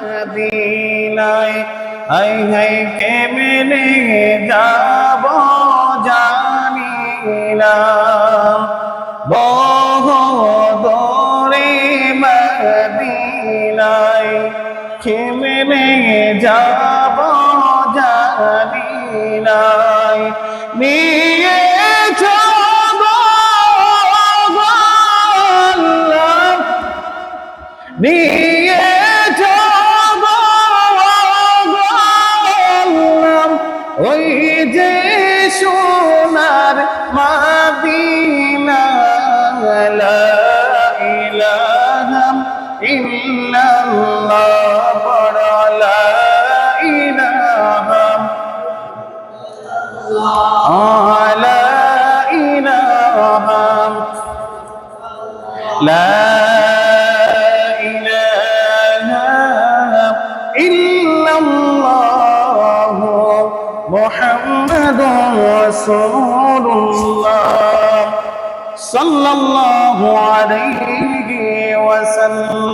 মদিনায় high high কেমনে যাব জানি না বহু দূরে মদিনায় কেমনে যাব জানি না নিয়ে যাব আল্লাহ নিয়ে ওই যে সোনার মদিনা লা ইলাহা ইল্লাল্লাহ বড় লা ইলাহা লা ইলাহা লা মুহাম্মাদুর রাসূলুল্লাহ সাল্লাল্লাহু আলাইহি ওয়াসাল্লাম।